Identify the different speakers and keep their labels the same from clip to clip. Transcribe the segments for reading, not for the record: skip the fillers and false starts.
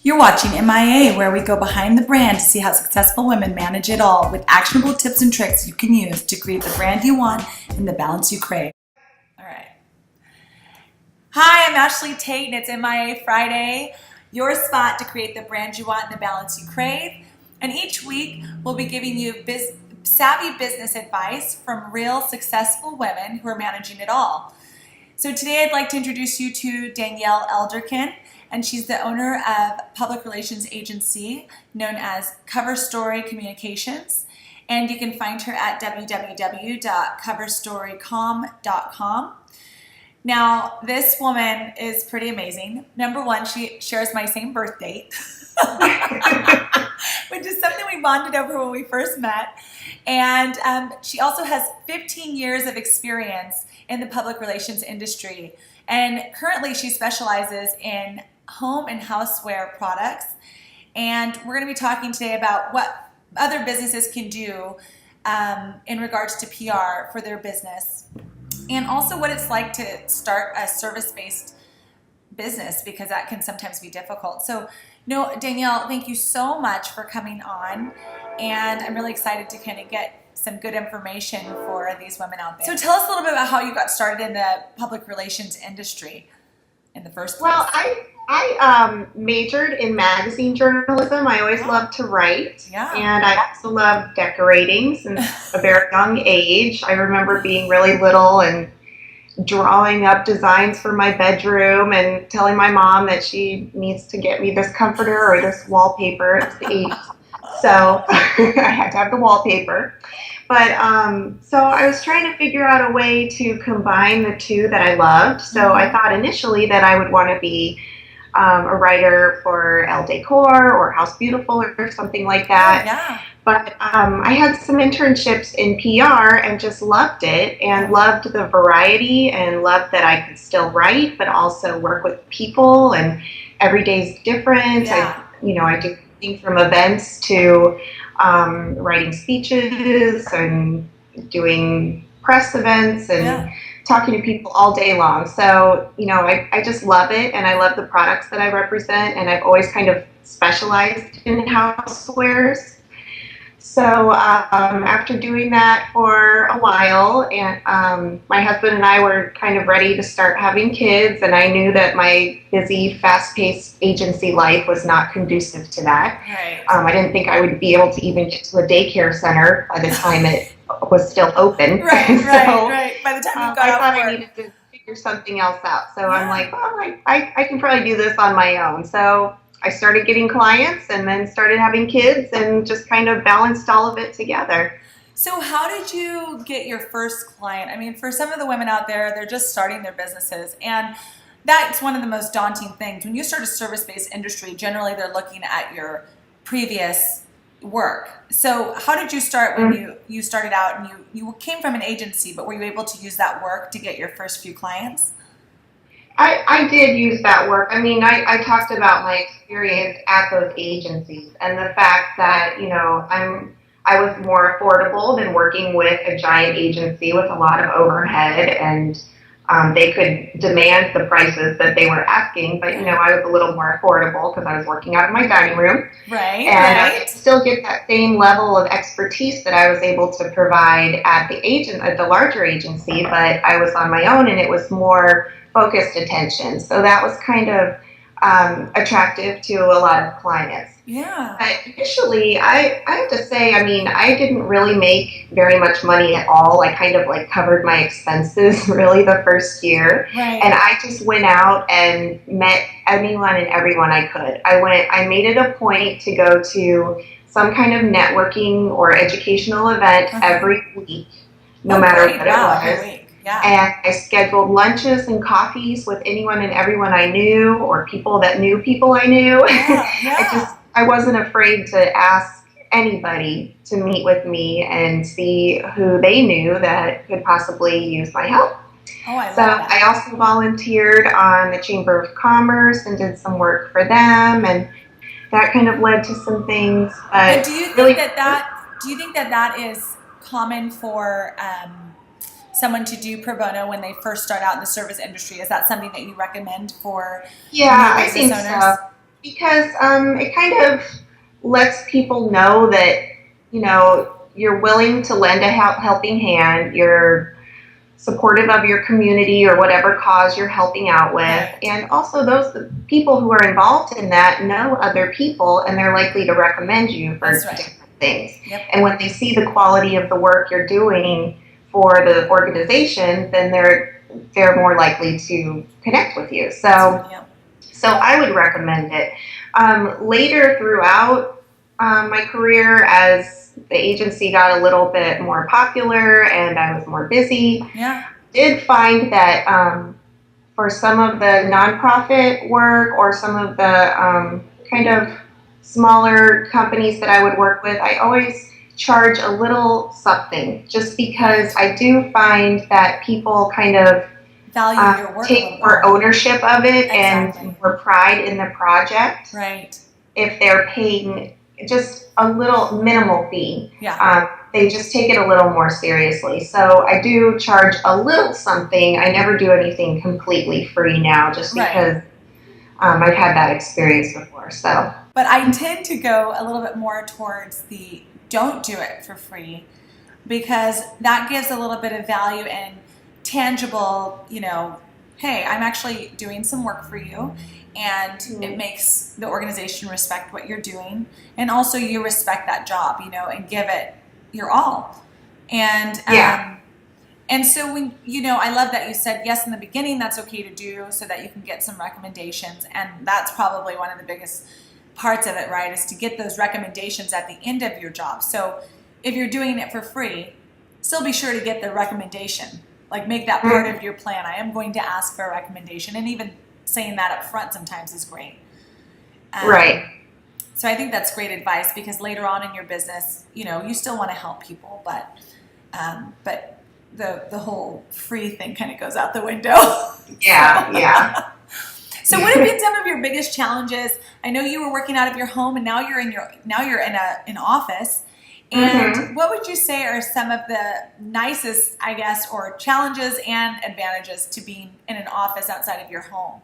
Speaker 1: You're watching MIA, where we go behind the brand to see how successful women manage it all with actionable tips and tricks you can use to create the brand you want and the balance you crave. All right. Hi, I'm Ashley Tate, and it's MIA Friday, your spot to create the brand you want and the balance you crave. And each week, we'll be giving you savvy business advice from real successful women who are managing it all. So today I'd like to introduce you to Danielle Elderkin, and she's the owner of public relations agency known as Cover Story Communications. And you can find her at www.coverstorycom.com. Now, this woman is pretty amazing. Number one, she shares my same birth date, which is something we bonded over when we first met. And she also has 15 years of experience in the public relations industry. And currently she specializes in home and houseware products. And we're going to be talking today about what other businesses can do in regards to PR for their business. And also what it's like to start a service-based business, because that can sometimes be difficult. So, Danielle, thank you so much for coming on. And I'm really excited to kind of get some good information for these women out there. So tell us a little bit about how you got started in the public relations industry in the first place.
Speaker 2: Well, I majored in magazine journalism. I always loved to write.
Speaker 1: Yeah.
Speaker 2: And I also loved decorating since a very young age. I remember being really little and drawing up designs for my bedroom and telling my mom that she needs to get me this comforter or this wallpaper. It's the 80s. So I had to have the wallpaper. But so I was trying to figure out a way to combine the two that I loved. So I thought initially that I would want to be a writer for Elle Decor or House Beautiful or something like that.
Speaker 1: Oh, yeah.
Speaker 2: But I had some internships in PR and just loved it and loved the variety and loved that I could still write but also work with people, and every day's different.
Speaker 1: Yeah.
Speaker 2: I do things from events to writing speeches and doing press events and talking to people all day long. So, I just love it, and I love the products that I represent, and I've always kind of specialized in housewares. So after doing that for a while, and my husband and I were kind of ready to start having kids, and I knew that my busy, fast-paced agency life was not conducive to that.
Speaker 1: Right.
Speaker 2: I didn't think I would be able to even get to a daycare center by the time it was still open.
Speaker 1: Right. By the time you got
Speaker 2: I
Speaker 1: off
Speaker 2: thought
Speaker 1: work.
Speaker 2: I needed to figure something else out. So I'm like, well, I can probably do this on my own. So I started getting clients and then started having kids and just kind of balanced all of it together.
Speaker 1: So how did you get your first client? I mean, for some of the women out there, they're just starting their businesses, and that's one of the most daunting things. When you start a service-based industry, generally they're looking at your previous work. So how did you start when you started out and you came from an agency, but were you able to use that work to get your first few clients?
Speaker 2: I did use that work. I mean, I talked about my experience at those agencies and the fact that, I was more affordable than working with a giant agency with a lot of overhead, and they could demand the prices that they were asking, but, I was a little more affordable because I was working out of my dining room.
Speaker 1: Right.
Speaker 2: And I could still get that same level of expertise that I was able to provide at the larger agency, but I was on my own, and it was more focused attention. So that was kind of attractive to a lot of clients.
Speaker 1: Yeah.
Speaker 2: But initially, I have to say, I mean, I didn't really make very much money at all. I kind of covered my expenses really the first year.
Speaker 1: Right.
Speaker 2: And I just went out and met anyone and everyone I could. I made it a point to go to some kind of networking or educational event every week, no matter what it was.
Speaker 1: Yeah.
Speaker 2: And I scheduled lunches and coffees with anyone and everyone I knew, or people that knew people I knew.
Speaker 1: Yeah.
Speaker 2: I wasn't afraid to ask anybody to meet with me and see who they knew that could possibly use my help.
Speaker 1: Oh, I love
Speaker 2: so
Speaker 1: that.
Speaker 2: I also volunteered on the Chamber of Commerce and did some work for them, and that kind of led to some things.
Speaker 1: But do you think that is common for someone to do pro bono when they first start out in the service industry? Is that something that you recommend for
Speaker 2: I
Speaker 1: business
Speaker 2: think
Speaker 1: owners?
Speaker 2: so. because it kind of lets people know that, you're willing to lend a helping hand. You're supportive of your community or whatever cause you're helping out with.
Speaker 1: Right.
Speaker 2: And also the people who are involved in that know other people and they're likely to recommend you for different things.
Speaker 1: Yep.
Speaker 2: And when they see the quality of the work you're doing for the organization, then they're more likely to connect with you. So I would recommend it. Later throughout my career, as the agency got a little bit more popular and I was more busy, did find that for some of the nonprofit work or some of the kind of smaller companies that I would work with, I always charge a little something, just because I do find that people kind of
Speaker 1: value your work,
Speaker 2: take more ownership of it and more pride in the project.
Speaker 1: Right.
Speaker 2: If they're paying just a little minimal fee, they just take it a little more seriously. So I do charge a little something. I never do anything completely free now, just because I've had that experience before. So,
Speaker 1: but I tend to go a little bit more towards the don't do it for free, because that gives a little bit of value and tangible, hey, I'm actually doing some work for you, and it makes the organization respect what you're doing, and also you respect that job, and give it your all. And and so when I love that you said yes in the beginning, that's okay to do so that you can get some recommendations, and that's probably one of the biggest parts of it, right, is to get those recommendations at the end of your job. So if you're doing it for free, still be sure to get the recommendation. Like, make that part of your plan. I am going to ask for a recommendation, and even saying that up front sometimes is great.
Speaker 2: Right.
Speaker 1: So I think that's great advice, because later on in your business, you still want to help people, but the whole free thing kind of goes out the window.
Speaker 2: Yeah.
Speaker 1: So what have been some of your biggest challenges? I know you were working out of your home, and now you're in an office. And what would you say are some of the nicest, I guess, or challenges and advantages to being in an office outside of your home?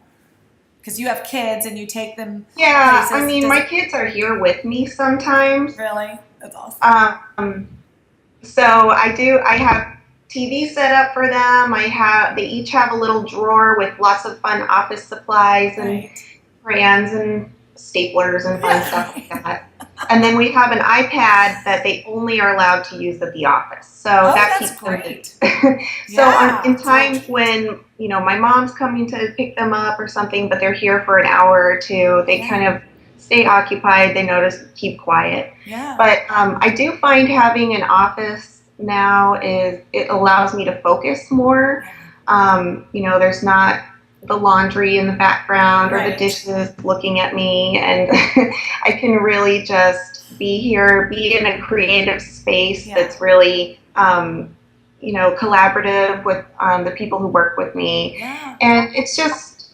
Speaker 1: Because you have kids and you take them places.
Speaker 2: I mean, my kids are here with me sometimes.
Speaker 1: Really? That's awesome.
Speaker 2: So I have TV set up for them. They each have a little drawer with lots of fun office supplies and crayons and staplers and fun stuff like that. And then we have an iPad that they only are allowed to use at the office. So that keeps
Speaker 1: great.
Speaker 2: them. So in times when, my mom's coming to pick them up or something, but they're here for an hour or two, they kind of stay occupied. They keep quiet.
Speaker 1: Yeah.
Speaker 2: But I do find having an office now it allows me to focus more. There's not the laundry in the background or the dishes looking at me, and I can really just be here, be in a creative space that's really collaborative with the people who work with me, and it's just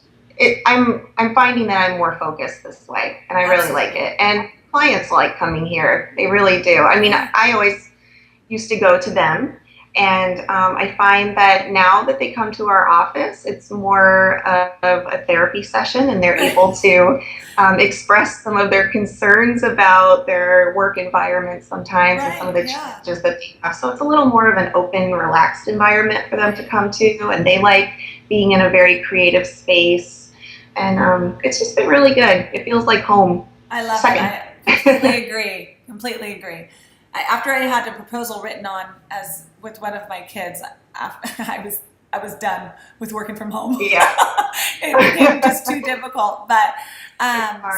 Speaker 2: I'm finding that I'm more focused this way, and I really like it. And clients like coming here; they really do. I mean, I always used to go to them. And I find that now that they come to our office, it's more of a therapy session, and they're able to express some of their concerns about their work environment sometimes, and some of the challenges that they have. So it's a little more of an open, relaxed environment for them to come to, and they like being in a very creative space. And it's just been really good. It feels like home.
Speaker 1: I love it. I completely agree. After I had a proposal written on with one of my kids, I was done with working from home.
Speaker 2: Yeah.
Speaker 1: It became just too difficult. But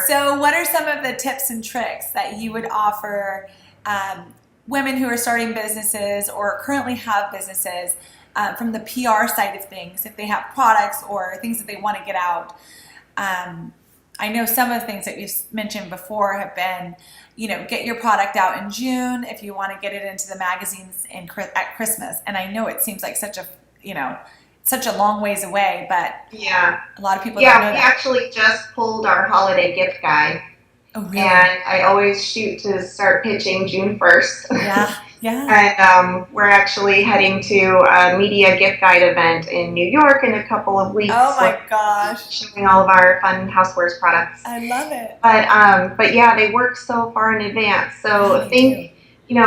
Speaker 1: so what are some of the tips and tricks that you would offer women who are starting businesses or currently have businesses from the PR side of things, if they have products or things that they want to get out? I know some of the things that you've mentioned before have been, get your product out in June if you want to get it into the magazines at Christmas. And I know it seems like such a long ways away, but a lot of people don't know that. Yeah, we
Speaker 2: actually just pulled our holiday gift guide.
Speaker 1: Oh, really?
Speaker 2: And I always shoot to start pitching June 1st.
Speaker 1: Yeah. Yeah.
Speaker 2: And we're actually heading to a media gift guide event in New York in a couple of weeks.
Speaker 1: Oh my gosh.
Speaker 2: Showing all of our fun housewares products.
Speaker 1: I love it.
Speaker 2: But yeah, they work so far in advance. So
Speaker 1: Yeah,
Speaker 2: think,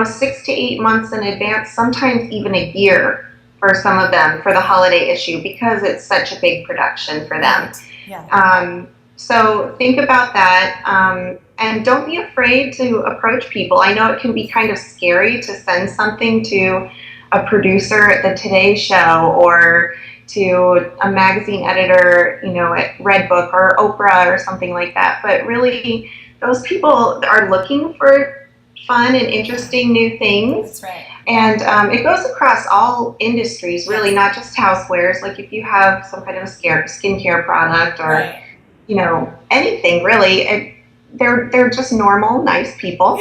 Speaker 2: 6 to 8 months in advance, sometimes even a year for some of them for the holiday issue because it's such a big production for them.
Speaker 1: Right. Yeah.
Speaker 2: So think about that. And don't be afraid to approach people. I know it can be kind of scary to send something to a producer at the Today Show or to a magazine editor, at Redbook or Oprah or something like that. But really, those people are looking for fun and interesting new things.
Speaker 1: That's right.
Speaker 2: And it goes across all industries, really, not just housewares. Like if you have some kind of a skincare product or,
Speaker 1: right.
Speaker 2: Anything really. They're just normal, nice people,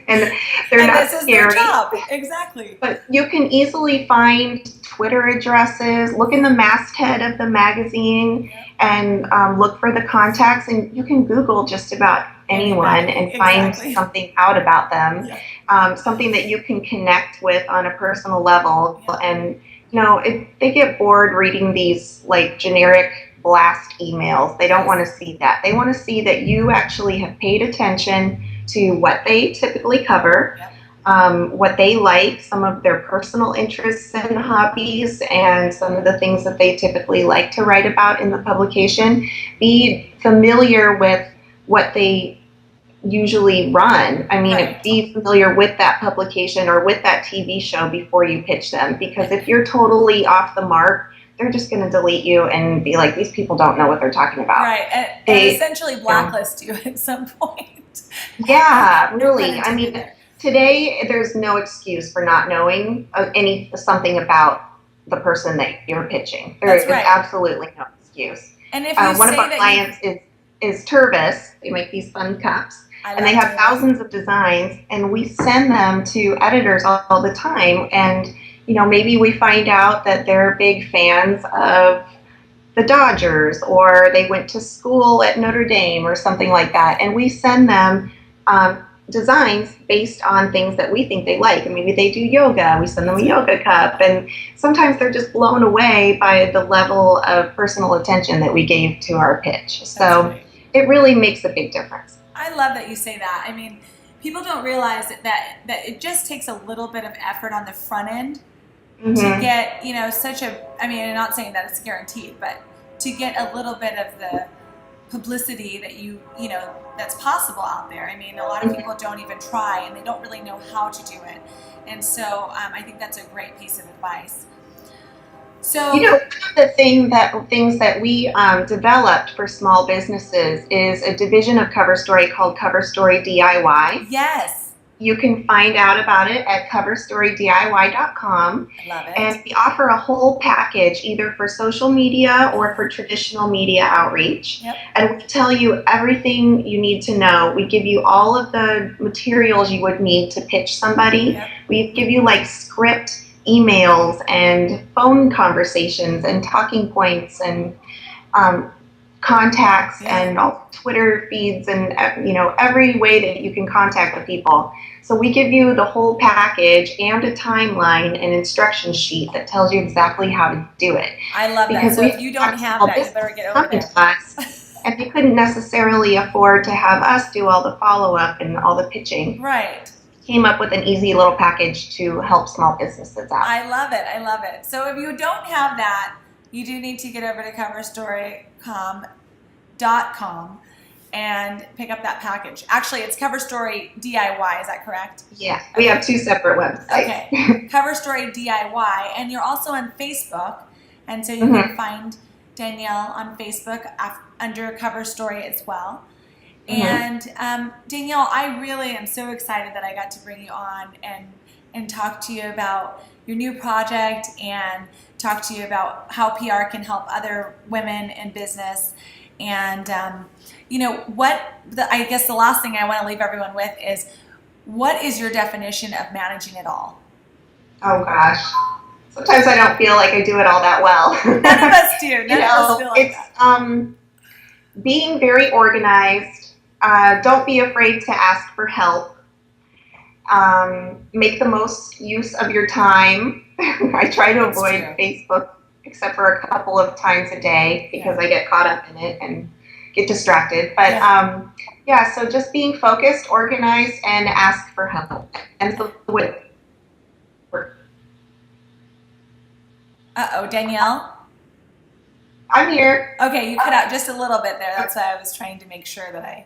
Speaker 2: and they're not
Speaker 1: this is
Speaker 2: scary.
Speaker 1: Their job. Exactly.
Speaker 2: But you can easily find Twitter addresses. Look in the masthead of the magazine and look for the contacts, and you can Google just about anyone and find something out about them, something that you can connect with on a personal level. And they get bored reading these like generic blast emails. They don't want to see that. They want to see that you actually have paid attention to what they typically cover, what they like, some of their personal interests and hobbies, and some of the things that they typically like to write about in the publication. Be familiar with what they usually run. I mean, be familiar with that publication or with that TV show before you pitch them, because if you're totally off the mark, they're just going to delete you and be like, these people don't know what they're talking about.
Speaker 1: Right, and essentially blacklist you at some point.
Speaker 2: Yeah, really. I mean, today there's no excuse for not knowing something about the person that you're pitching. There is absolutely no excuse.
Speaker 1: And if you
Speaker 2: one of our clients is Tervis. They make these fun cups. And they have thousands of designs, and we send them to editors all the time. And maybe we find out that they're big fans of the Dodgers, or they went to school at Notre Dame or something like that. And we send them designs based on things that we think they like. And maybe they do yoga. We send them a yoga cup. And sometimes they're just blown away by the level of personal attention that we gave to our pitch. So it really makes a big difference.
Speaker 1: I love that you say that. I mean, people don't realize that it just takes a little bit of effort on the front end to get, I'm not saying that it's guaranteed, but to get a little bit of the publicity that that's possible out there. I mean, a lot of people don't even try, and they don't really know how to do it. And so I think that's a great piece of advice. So
Speaker 2: one of the things that we developed for small businesses is a division of Cover Story called Cover Story DIY.
Speaker 1: Yes.
Speaker 2: You can find out about it at coverstorydiy.com.
Speaker 1: I love it.
Speaker 2: And we offer a whole package either for social media or for traditional media outreach.
Speaker 1: Yep.
Speaker 2: And we tell you everything you need to know. We give you all of the materials you would need to pitch somebody.
Speaker 1: Yep.
Speaker 2: We give you like script emails and phone conversations and talking points and contacts and all Twitter feeds and every way that you can contact the people. So we give you the whole package and a timeline and instruction sheet that tells you exactly how to do it.
Speaker 1: I love that. So if you don't have that, you better get over there.
Speaker 2: And they couldn't necessarily afford to have us do all the follow-up and all the pitching.
Speaker 1: Right.
Speaker 2: Came up with an easy little package to help small businesses out.
Speaker 1: I love it. I love it. So if you don't have that, you do need to get over to coverstory.com and pick up that package. Actually, it's Cover Story DIY. Is that correct?
Speaker 2: Yeah, we have two separate websites.
Speaker 1: Okay, Cover Story DIY, and you're also on Facebook, and so you can find Danielle on Facebook under Cover Story as well. And Danielle, I really am so excited that I got to bring you on and talk to you about your new project and talk to you about how PR can help other women in business. And I guess the last thing I want to leave everyone with is, what is your definition of managing it all?
Speaker 2: Oh gosh. Sometimes I don't feel like I do it all that well.
Speaker 1: None of us do. None of us feel like
Speaker 2: that. Being very organized. Don't be afraid to ask for help. Make the most use of your time. I try to
Speaker 1: That's
Speaker 2: avoid
Speaker 1: true.
Speaker 2: Facebook except for a couple of times a day because I get caught up in it and get distracted. But yeah, so just being focused, organized, and ask for help. And so with
Speaker 1: Uh-oh, Danielle?
Speaker 2: I'm here.
Speaker 1: Okay, you cut out just a little bit there. That's why I was trying to make sure that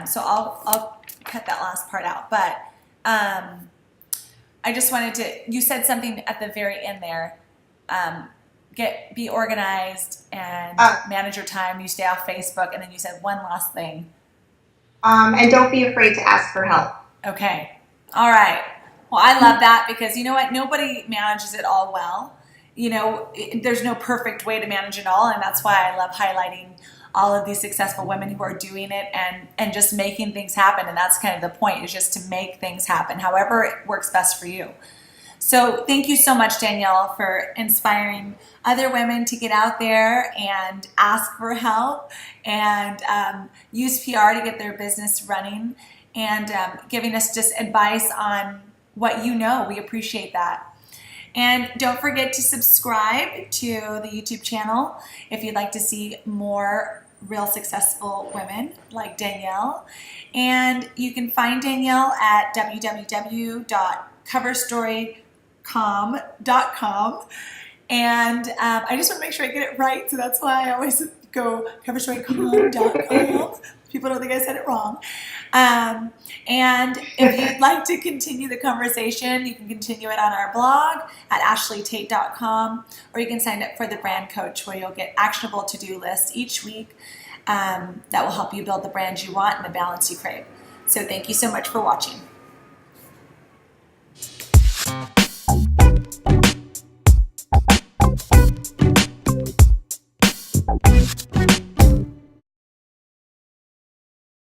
Speaker 1: so I'll cut that last part out. But I just wanted to, you said something at the very end there. Be organized and manage your time. You stay off Facebook, and then you said one last thing.
Speaker 2: And don't be afraid to ask for help.
Speaker 1: Okay. All right. Well, I love that because you know what? Nobody manages it all well. You know, there's no perfect way to manage it all, and that's why I love highlighting all of these successful women who are doing it and just making things happen. And that's kind of the point, is just to make things happen, however it works best for you. So thank you so much, Danielle, for inspiring other women to get out there and ask for help and use PR to get their business running, and giving us just advice on what you know. We appreciate that. And don't forget to subscribe to the YouTube channel if you'd like to see more real successful women like Danielle. And you can find Danielle at www.coverstorycom.com. And I just want to make sure I get it right, so that's why I always go coverstorycom.com. People don't think I said it wrong. And if you'd like to continue the conversation, you can continue it on our blog at ashleytate.com, or you can sign up for the brand coach, where you'll get actionable to-do lists each week that will help you build the brand you want and the balance you crave. So thank you so much for watching.